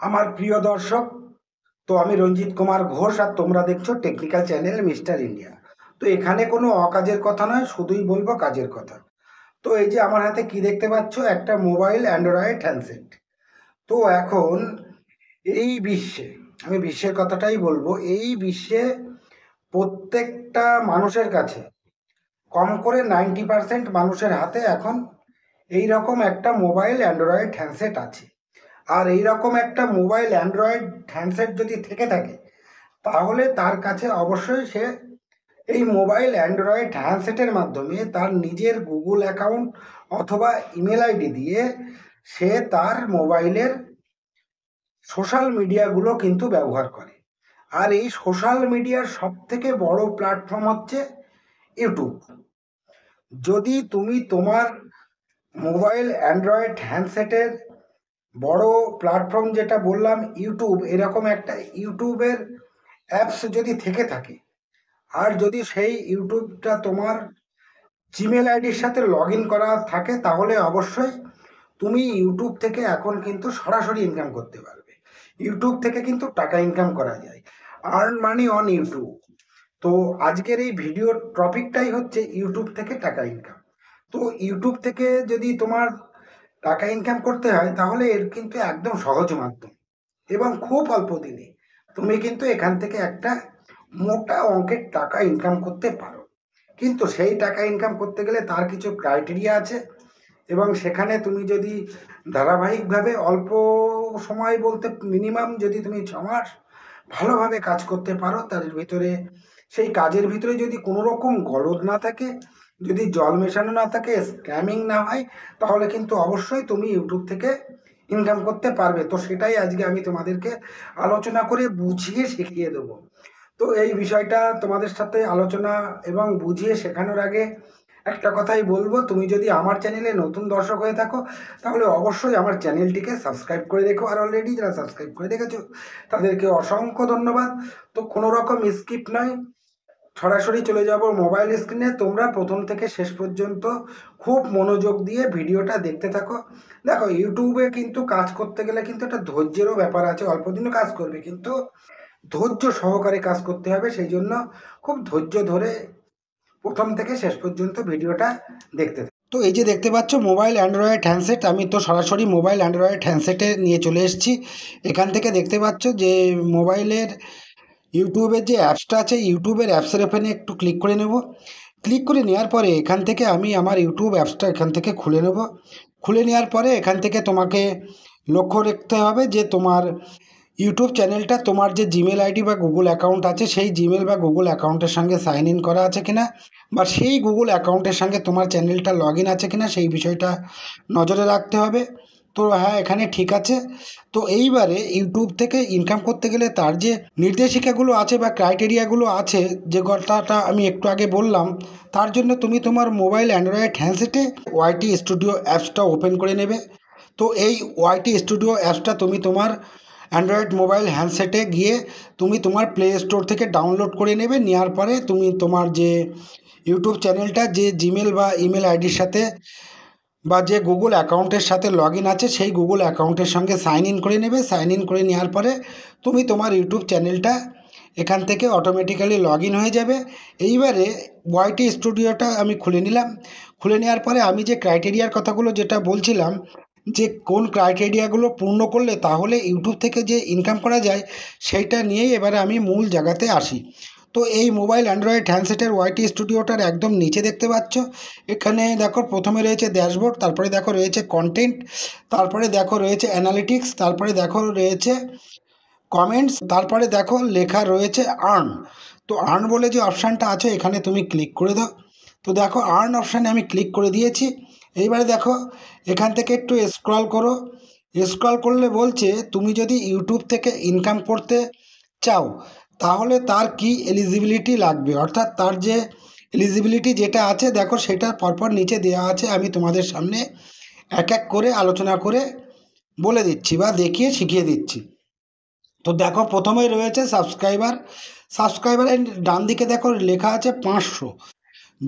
আমার প্রিয় দর্শক, তো আমি রঞ্জিত কুমার ঘোষ আর তোমরা দেখছো টেকনিক্যাল চ্যানেল মিস্টার ইন্ডিয়া। তো এখানে কোনো অকাজের কথা নয়, শুধুই বলবো কাজের কথা। তো এই যে আমার হাতে কি দেখতে পাচ্ছ, একটা মোবাইল অ্যান্ড্রয়েড হ্যান্ডসেট। তো এখন এই বিশ্বে, আমি বিশ্বের কথাটাই বলবো, এই বিশ্বে প্রত্যেকটা মানুষের কাছে কম করে 90% মানুষের হাতে এখন এই রকম একটা মোবাইল অ্যান্ড্রয়েড হ্যান্ডসেট আছে। আর এই রকম একটা মোবাইল অ্যান্ড্রয়েড হ্যান্ডসেট যদি থেকে থাকে, তাহলে তার কাছে অবশ্যই সে এই মোবাইল অ্যান্ড্রয়েড হ্যান্ডসেটের মাধ্যমে তার নিজের গুগল অ্যাকাউন্ট অথবা ইমেল আইডি দিয়ে সে তার মোবাইলের সোশ্যাল মিডিয়াগুলো কিন্তু ব্যবহার করে। আর এই সোশ্যাল মিডিয়ার সব থেকে বড় প্ল্যাটফর্ম হচ্ছে ইউটিউব। যদি তুমি তোমার মোবাইল অ্যান্ড্রয়েড হ্যান্ডসেটের বড় প্ল্যাটফর্ম যেটা বললাম ইউটিউব, এরকম একটা ইউটিউবের অ্যাপস যদি থেকে থাকে, আর যদি সেই ইউটিউবটা তোমার জিমেল আইডির সাথে লগ ইন করা থাকে, তাহলে অবশ্যই তুমি ইউটিউব থেকে এখন কিন্তু সরাসরি ইনকাম করতে পারবে। ইউটিউব থেকে কিন্তু টাকা ইনকাম করা যায়, আর্ন মানি অন ইউটিউব। তো আজকের এই ভিডিওর টপিকটাই হচ্ছে ইউটিউব থেকে টাকা ইনকাম। তো ইউটিউব থেকে যদি তোমার টাকা ইনকাম করতে হয়, তাহলে এর কিন্তু একদম সহজ মাধ্যম এবং খুব অল্প দিনে তুমি কিন্তু এখান থেকে একটা মোটা অঙ্কের টাকা ইনকাম করতে পারো। কিন্তু সেই টাকা ইনকাম করতে গেলে তার কিছু ক্রাইটেরিয়া আছে, এবং সেখানে তুমি যদি ধারাবাহিকভাবে অল্প সময় বলতে মিনিমাম যদি তুমি 6 মাস ভালোভাবে কাজ করতে পারো, তার ভিতরে সেই কাজের ভিতরে যদি কোনো রকম গলদ না থাকে, যদি জল মেশানো না থাকে, স্ক্যামিং না হয়, তাহলে কিন্তু অবশ্যই তুমি ইউটিউব থেকে ইনকাম করতে পারবে। তো সেটাই আজকে আমি তোমাদেরকে আলোচনা করে বুঝিয়ে শিখিয়ে দেবো। তো এই বিষয়টা তোমাদের সাথে আলোচনা এবং বুঝিয়ে শেখানোর আগে একটা কথাই বলবো, তুমি যদি আমার চ্যানেলে নতুন দর্শক হয়ে থাকো, তাহলে অবশ্যই আমার চ্যানেলটিকে সাবস্ক্রাইব করে রেখো। আর অলরেডি যারা সাবস্ক্রাইব করে রেখেছো, তাদেরকে অসংখ্য ধন্যবাদ। তো কোনো রকম স্কিপ নয়, সরাসরি চলে যাব মোবাইল স্ক্রিনে। তোমরা প্রথম থেকে শেষ পর্যন্ত খুব মনোযোগ দিয়ে ভিডিওটা দেখতে থাকো। দেখো, ইউটিউবে কিন্তু কাজ করতে গেলে কিন্তু একটা ধৈর্যেরও ব্যাপার আছে। অল্প দিনও কাজ করবে, কিন্তু ধৈর্য সহকারে কাজ করতে হবে। সেই জন্য খুব ধৈর্য ধরে প্রথম থেকে শেষ পর্যন্ত ভিডিওটা দেখতে থাকো। তো এই যে দেখতে পাচ্ছ মোবাইল অ্যান্ড্রয়েড হ্যান্ডসেট, আমি তো সরাসরি মোবাইল অ্যান্ড্রয়েড হ্যান্ডসেটে নিয়ে চলে এসেছি। এখান থেকে দেখতে পাচ্ছ যে মোবাইলের ইউটিউবের যে অ্যাপসটা আছে, ইউটিউবের অ্যাপসের ওখানে একটু ক্লিক করে নেব। ক্লিক করে নেওয়ার পরে এখান থেকে আমি আমার ইউটিউব অ্যাপসটা এখান থেকে খুলে নেব। খুলে নেওয়ার পরে এখান থেকে তোমাকে লক্ষ্য রাখতে হবে যে তোমার ইউটিউব চ্যানেলটা তোমার যে জিমেল আইডি বা গুগল অ্যাকাউন্ট আছে, সেই জিমেল বা গুগল অ্যাকাউন্টের সঙ্গে সাইন ইন করা আছে কিনা, বা সেই গুগল অ্যাকাউন্টের সঙ্গে তোমার চ্যানেলটা লগ ইন আছে কিনা, সেই বিষয়টা নজরে রাখতে হবে। তো হ্যাঁ, এখানে ঠিক আছে। তো এইবারে ইউটিউব থেকে ইনকাম করতে গেলে তার যে নির্দেশিকাগুলো আছে বা ক্রাইটেরিয়াগুলো আছে, যে কথাটা আমি একটু আগে বললাম, তার জন্য তুমি তোমার মোবাইল অ্যান্ড্রয়েড হ্যান্ডসেটে ওয়াইটি স্টুডিও অ্যাপসটা ওপেন করে নেবে। তো এই ওয়াইটি স্টুডিও অ্যাপসটা তুমি তোমার অ্যান্ড্রয়েড মোবাইল হ্যান্ডসেটে গিয়ে তুমি তোমার প্লে স্টোর থেকে ডাউনলোড করে নেবে। নেওয়ার পরে তুমি তোমার যে ইউটিউব চ্যানেলটা যে জিমেল বা ইমেল আইডির সাথে বা যে গুগল অ্যাকাউন্টের সাথে লগ ইন আছে, সেই গুগল অ্যাকাউন্টের সঙ্গে সাইন ইন করে নেবে। সাইন ইন করে নেওয়ার পরে তুমি তোমার ইউটিউব চ্যানেলটা এখান থেকে অটোমেটিক্যালি লগ ইন হয়ে যাবে। এইবারে ওয়াইটি স্টুডিওটা আমি খুলে নিলাম। খুলে নেওয়ার পরে আমি যে ক্রাইটেরিয়ার কথাগুলো যেটা বলছিলাম, যে কোন ক্রাইটেরিয়াগুলো পূর্ণ করলে তাহলে ইউটিউব থেকে যে ইনকাম করা যায়, সেইটা নিয়েই এবারে আমি মূল জায়গাতে আসি। তো এই মোবাইল অ্যান্ড্রয়েড হ্যান্ডসেটের ওয়াইটি স্টুডিওটার একদম নিচে দেখতে পাচ্ছ, এখানে দেখো প্রথমে রয়েছে ড্যাশবোর্ড, তারপরে দেখো রয়েছে কন্টেন্ট, তারপরে দেখো রয়েছে অ্যানালিটিক্স, তারপরে দেখো রয়েছে কমেন্টস, তারপরে দেখো লেখা রয়েছে আর্ন। তো আর্ন বলে যে অপশানটা আছে, এখানে তুমি ক্লিক করে দাও। তো দেখো আর্ন অপশানে আমি ক্লিক করে দিয়েছি। এইবারে দেখো এখান থেকে একটু স্ক্রল করো। স্ক্রল করলে বলছে তুমি যদি ইউটিউব থেকে ইনকাম করতে চাও, তাহলে তার কি এলিজিবিলিটি লাগবে, অর্থাৎ তার যে এলিজিবিলিটি যেটা আছে, দেখো সেটা পরপর নিচে দেওয়া আছে। আমি তোমাদের সামনে এক এক করে আলোচনা করে বলে দিচ্ছি বা দেখিয়ে শিখিয়ে দিচ্ছি। তো দেখো প্রথমেই রয়েছে সাবস্ক্রাইবার। সাবস্ক্রাইবারের ডান দিকে দেখো লেখা আছে 500।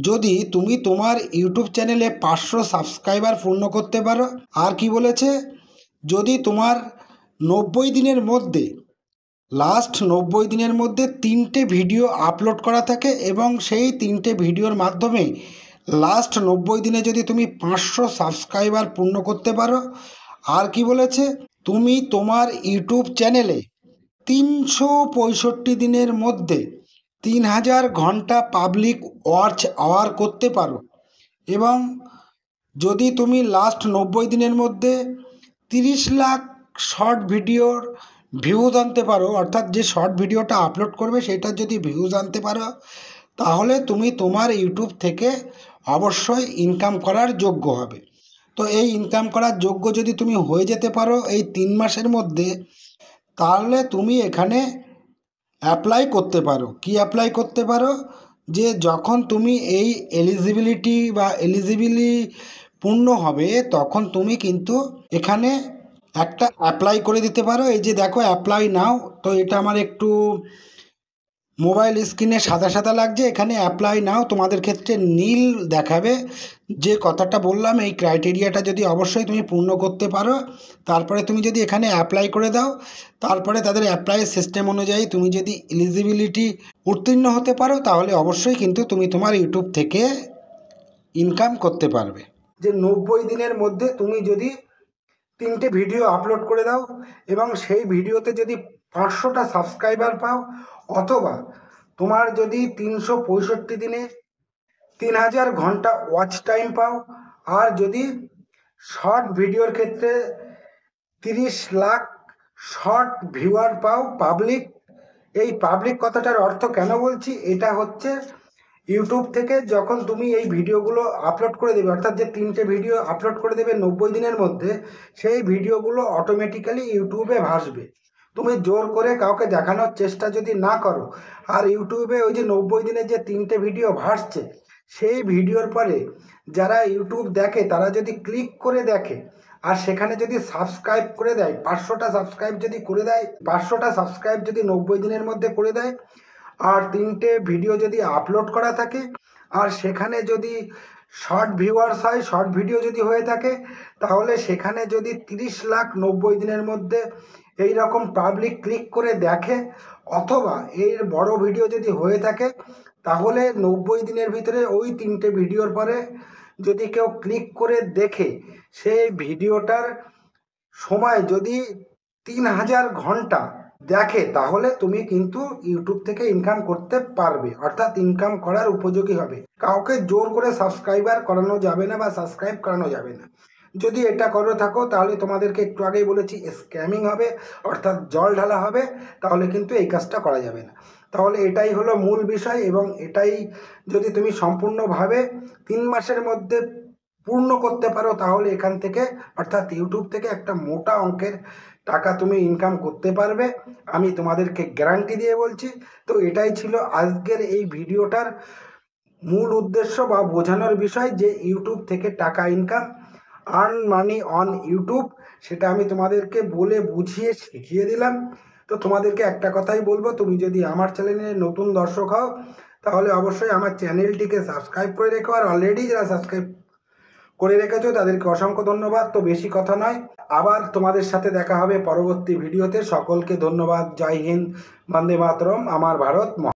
যদি তুমি তোমার ইউটিউব চ্যানেলে 500 সাবস্ক্রাইবার পূর্ণ করতে পারো। আর কি বলেছে, যদি তোমার 90 দিনের মধ্যে লাস্ট 90 দিনের মধ্যে 3টে ভিডিও আপলোড করা থাকে এবং সেই 3টে ভিডিওর মাধ্যমে লাস্ট 90 দিনে যদি তুমি 500 সাবস্ক্রাইবার পূর্ণ করতে পারো, আর কি বলেছে, তুমি তোমার ইউটিউব চ্যানেলে 365 দিনের মধ্যে 3000 ঘন্টা পাবলিক ওয়াচ আওয়ার করতে পারো এবং যদি তুমি লাস্ট 90 দিনের মধ্যে 30 লাখ শর্ট ভিডিওর ভিউজ আনতে পারো, অর্থাৎ যে শর্ট ভিডিওটা আপলোড করবে সেটার যদি ভিউজ আনতে পারো, তাহলে তুমি তোমার ইউটিউব থেকে অবশ্যই ইনকাম করার যোগ্য হবে। তো এই ইনকাম করার যোগ্য যদি তুমি হয়ে যেতে পারো এই 3 মাসের মধ্যে, তাহলে তুমি এখানে অ্যাপ্লাই করতে পারো। কি অ্যাপ্লাই করতে পারো, যে যখন তুমি এই এলিজিবিলি পূর্ণ হবে তখন তুমি কিন্তু এখানে একটা অ্যাপ্লাই করে দিতে পারো। এই যে দেখো অ্যাপ্লাই নাও, তো এটা আমার একটু মোবাইল স্ক্রিনে সাদা সাদা লাগছে, এখানে অ্যাপ্লাই নাও তোমাদের ক্ষেত্রে নীল দেখাবে। যে কথাটা বললাম এই ক্রাইটেরিয়াটা যদি অবশ্যই তুমি পূর্ণ করতে পারো, তারপরে তুমি যদি এখানে অ্যাপ্লাই করে দাও, তারপরে তাদের অ্যাপ্লাই সিস্টেম অনুযায়ী তুমি যদি এলিজিবিলিটি উত্তীর্ণ হতে পারো, তাহলে অবশ্যই কিন্তু তুমি তোমার ইউটিউব থেকে ইনকাম করতে পারবে। যে 90 দিনের মধ্যে তুমি যদি 3টে ভিডিও আপলোড করে দাও এবং সেই ভিডিওতে যদি 500টা সাবস্ক্রাইবার পাও, অথবা তোমার যদি 365 দিনে 3000 ঘন্টা ওয়াচ টাইম পাও, আর যদি শর্ট ভিডিওর ক্ষেত্রে 30 লাখ শর্ট ভিউয়ার পাও পাবলিক। এই পাবলিক কথাটার অর্থ কেন বলছি, এটা হচ্ছে ইউটিউব থেকে যখন তুমি এই ভিডিওগুলো আপলোড করে দেবে, অর্থাৎ যে 3টে ভিডিও আপলোড করে দেবে 90 দিনের মধ্যে, সেই ভিডিওগুলো অটোমেটিক্যালি ইউটিউবে ভাসবে। তুমি জোর করে কাউকে দেখানোর চেষ্টা যদি না করো, আর ইউটিউবে ওই যে 90 দিনে যে 3টে ভিডিও ভাসছে, সেই ভিডিওর পরে যারা ইউটিউব দেখে তারা যদি ক্লিক করে দেখে আর সেখানে যদি সাবস্ক্রাইব করে দেয়, 500টা সাবস্ক্রাইব যদি করে দেয়, 500টা সাবস্ক্রাইব যদি 90 দিনের মধ্যে করে দেয়, আর 3টে ভিডিও যদি আপলোড করা থাকে, আর সেখানে যদি শর্ট ভিউয়ার্স হয়, শর্ট ভিডিও যদি হয়ে থাকে, তাহলে সেখানে যদি 30 লাখ 90 দিনের মধ্যে এই রকম পাবলিক ক্লিক করে দেখে, অথবা এর বড় ভিডিও যদি হয়ে থাকে, তাহলে 90 দিনের ভিতরে ওই 3টে ভিডিওর পরে যদি কেউ ক্লিক করে দেখে, সেই ভিডিওটার সময় যদি 3000 ঘন্টা দেখে, তাহলে তুমি কিন্তু ইউটিউব থেকে ইনকাম করতে পারবে, অর্থাৎ ইনকাম করার উপযোগী হবে। কাউকে জোর করে সাবস্ক্রাইবার করানো যাবে না বা সাবস্ক্রাইব করানো যাবে না। যদি এটা করে থাকো, তাহলে তোমাদেরকে একটু আগেই বলেছি স্ক্যামিং হবে, অর্থাৎ জল ঢালা হবে, তাহলে কিন্তু এই কাজটা করা যাবে না। তাহলে এটাই হলো মূল বিষয়, এবং এটাই যদি তুমি সম্পূর্ণভাবে 3 মাসের মধ্যে পূর্ণ করতে পারো, তাহলে এখান থেকে অর্থাৎ ইউটিউব থেকে একটা মোটা অঙ্কের টাকা তুমি ইনকাম করতে পারবে, আমি তোমাদেরকে গ্যারান্টি দিয়ে বলছি। তো এটাই ছিল আজকের এই ভিডিওটার মূল উদ্দেশ্য বা বোঝানোর বিষয়, যে ইউটিউব থেকে টাকা income, earn money on YouTube, সেটা আমি তোমাদেরকে বলে বুঝিয়ে শিখিয়ে দিলাম। তো তোমাদেরকে একটা কথাই বলবো, তুমি যদি আমার চ্যানেলে নতুন দর্শক হও, তাহলে অবশ্যই আমার চ্যানেলটিকে সাবস্ক্রাইব করে রেখো, আর অলরেডি যারা সাবস্ক্রাইব করে রেখেছো তাদেরকে অসংখ্য ধন্যবাদ। তো বেশি কথা নয়, আবার তোমাদের সাথে দেখা হবে পরবর্তী ভিডিওতে। সকলকে ধন্যবাদ। জয় হিন্দ, বন্দে মাতরম, আমার ভারত।